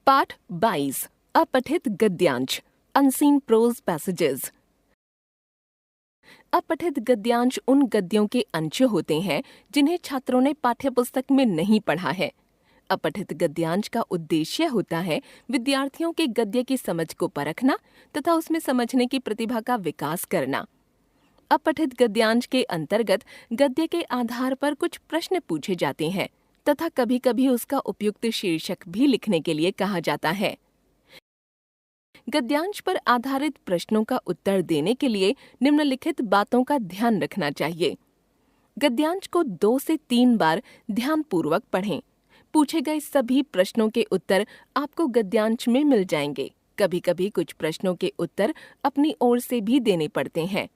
पाठ 22 अपठित गद्यांश unseen pros passages. अपठित गद्यांश उन गद्यों के अंश होते हैं जिन्हें छात्रों ने पाठ्यपुस्तक में नहीं पढ़ा है। अपठित गद्यांश का उद्देश्य होता है विद्यार्थियों के गद्य की समझ को परखना तथा उसमें समझने की प्रतिभा का विकास करना। अपठित गद्यांश के अंतर्गत गद्य के आधार पर कुछ प्रश्न पूछे जाते हैं तथा कभी-कभी उसका उपयुक्त शीर्षक भी लिखने के लिए कहा जाता है। गद्यांश पर आधारित प्रश्नों का उत्तर देने के लिए निम्नलिखित बातों का ध्यान रखना चाहिए। गद्यांश को 2 से 3 बार ध्यानपूर्वक पढ़ें। पूछे गए सभी प्रश्नों के उत्तर आपको गद्यांश में मिल जाएंगे। कभी-कभी कुछ प्रश्नों के उत्तर अपनी ओर से भी देने पड़ते हैं।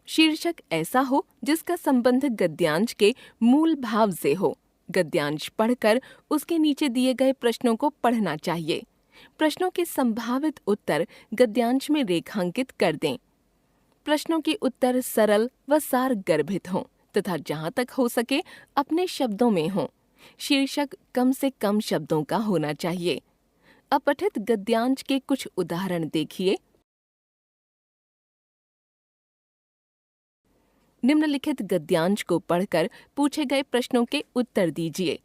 शीर्षक ऐसा हो जिसका संबंध गद्यांश के मूल भाव से हो। गद्यांश पढ़कर उसके नीचे दिए गए प्रश्नों को पढ़ना चाहिए। प्रश्नों के संभावित उत्तर गद्यांश में रेखांकित कर दें। प्रश्नों के उत्तर सरल व सार गर्भित हों तथा जहां तक हो सके अपने शब्दों में हों। शीर्षक कम से कम शब्दों का होना चाहिए। अपठित गद्यांश के कुछ उदाहरण देखिए। निम्नलिखित गद्यांश को पढ़कर पूछे गए प्रश्नों के उत्तर दीजिए।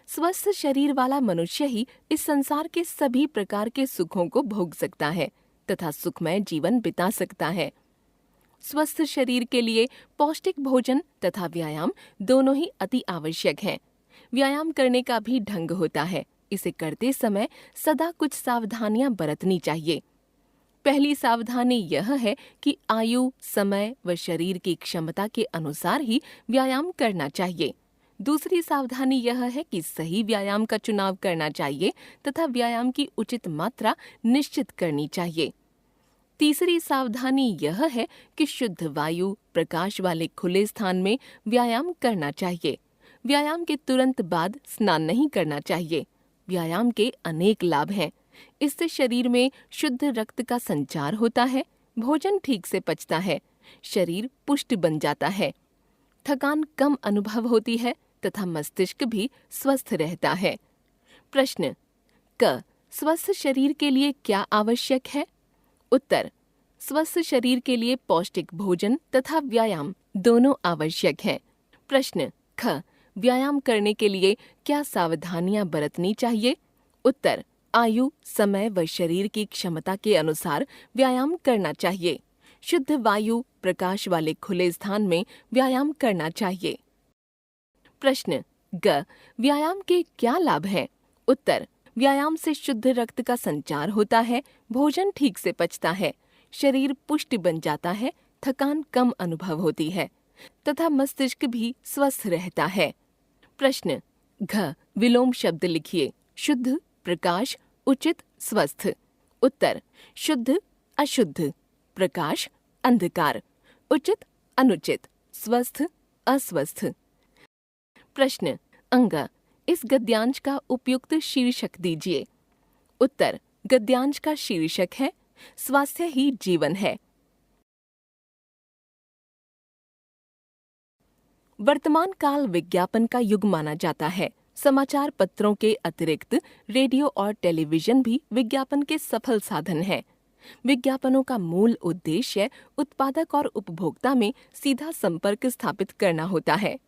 स्वस्थ शरीर वाला मनुष्य ही इस संसार के सभी प्रकार के सुखों को भोग सकता है तथा सुखमय जीवन बिता सकता है। स्वस्थ शरीर के लिए पौष्टिक भोजन तथा व्यायाम दोनों ही अति आवश्यक हैं। व्यायाम करने का भी ढंग होता है। इसे करते समय सदा कुछ सावधानियां बरतनी चाहिए। पहली सावधानी यह है कि आयु, समय व शरीर की क्षमता के अनुसार ही व्यायाम करना चाहिए। दूसरी सावधानी यह है कि सही व्यायाम का चुनाव करना चाहिए तथा व्यायाम की उचित मात्रा निश्चित करनी चाहिए। तीसरी सावधानी यह है कि शुद्ध वायु, प्रकाश वाले खुले स्थान में व्यायाम करना चाहिए। व्यायाम के तुरंत बाद स्नान नहीं करना चाहिए। व्यायाम के अनेक लाभ हैं। इससे शरीर में शुद्ध रक्त का संचार होता है, भोजन ठीक से पचता है, शरीर पुष्ट बन जाता है, थकान कम अनुभव होती है तथा मस्तिष्क भी स्वस्थ रहता है। प्रश्न क स्वस्थ शरीर के लिए क्या आवश्यक है? उत्तर स्वस्थ शरीर के लिए पौष्टिक भोजन तथा व्यायाम दोनों आवश्यक हैं। प्रश्न ख व्यायाम करने के लिए क्या सावधानियां बरतनी चाहिए? उत्तर आयु, समय व शरीर की क्षमता के अनुसार व्यायाम करना चाहिए। शुद्ध वायु, प्रकाश वाले खुले स्थान में व्यायाम करना चाहिए। प्रश्न ग व्यायाम के क्या लाभ हैं? उत्तर व्यायाम से शुद्ध रक्त का संचार होता है, भोजन ठीक से पचता है, शरीर पुष्ट बन जाता है, थकान कम अनुभव होती है तथा मस्तिष्क भी स्वस्थ रहता है। प्रश्न घ विलोम शब्द लिखिए। शुद्ध, प्रकाश, उचित, स्वस्थ। उत्तर शुद्ध, अशुद्ध, प्रकाश, अंधकार, उचित, अनुचित, स्वस्थ, अस्वस्थ। प्रश्न अंग इस गद्यांश का उपयुक्त शीर्षक दीजिए। उत्तर गद्यांश का शीर्षक है स्वास्थ्य ही जीवन है। वर्तमान काल विज्ञापन का युग माना जाता है। समाचार पत्रों के अतिरिक्त रेडियो और टेलीविजन भी विज्ञापन के सफल साधन हैं। विज्ञापनों का मूल उद्देश्य उत्पादक और उपभोक्ता में सीधा संपर्क स्थापित करना होता है।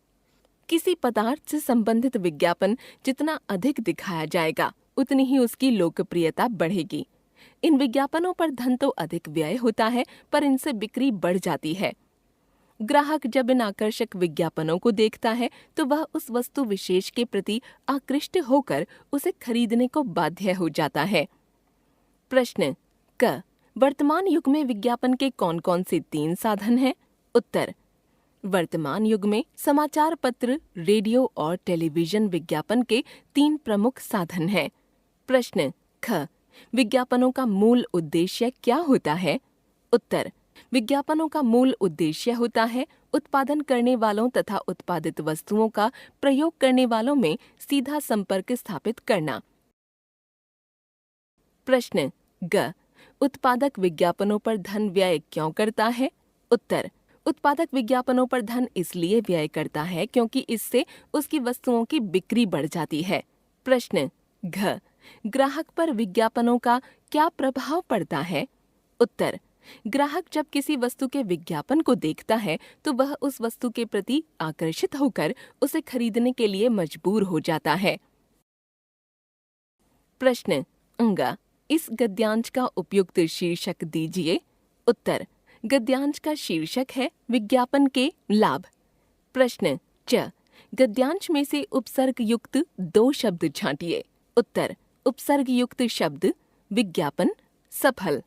किसी पदार्थ से संबंधित विज्ञापन जितना अधिक दिखाया जाएगा, उतनी ही उसकी लोकप्रियता बढ़ेगी। इन विज्ञापनों पर धन तो अधिक व्यय होता है, पर इनसे बिक्री बढ़ जाती है। ग्राहक जब इन आकर्षक विज्ञापनों को देखता है तो वह उस वस्तु विशेष के प्रति आकृष्ट होकर उसे खरीदने को बाध्य हो जाता है। प्रश्न क वर्तमान युग में विज्ञापन के कौन-कौन से 3 साधन हैं? उत्तर वर्तमान युग में समाचार पत्र, रेडियो और टेलीविजन विज्ञापन के 3 प्रमुख साधन हैं। प्रश्न ख विज्ञापनों का मूल उद्देश्य क्या होता है? उत्तर विज्ञापनों का मूल उद्देश्य होता है उत्पादन करने वालों तथा उत्पादित वस्तुओं का प्रयोग करने वालों में सीधा संपर्क स्थापित करना। प्रश्न ग उत्पादक विज्ञापनों पर धन व्यय क्यों करता है? उत्तर उत्पादक विज्ञापनों पर धन इसलिए व्यय करता है क्योंकि इससे उसकी वस्तुओं की बिक्री बढ़ जाती है। प्रश्न घ ग्राहक पर विज्ञापनों का क्या प्रभाव पड़ता है? उत्तर, ग्राहक जब किसी वस्तु के विज्ञापन को देखता है तो वह उस वस्तु के प्रति आकर्षित होकर उसे खरीदने के लिए मजबूर हो जाता है। प्रश्न अंगा, इस गद्यांश का उपयुक्त शीर्षक दीजिए। उत्तर, गद्यांश का शीर्षक है विज्ञापन के लाभ। प्रश्न च, गद्यांश में से उपसर्ग युक्त 2 शब्द छांटिए। उत्तर, उपसर्ग युक्त शब्द विज्ञापन, सफल।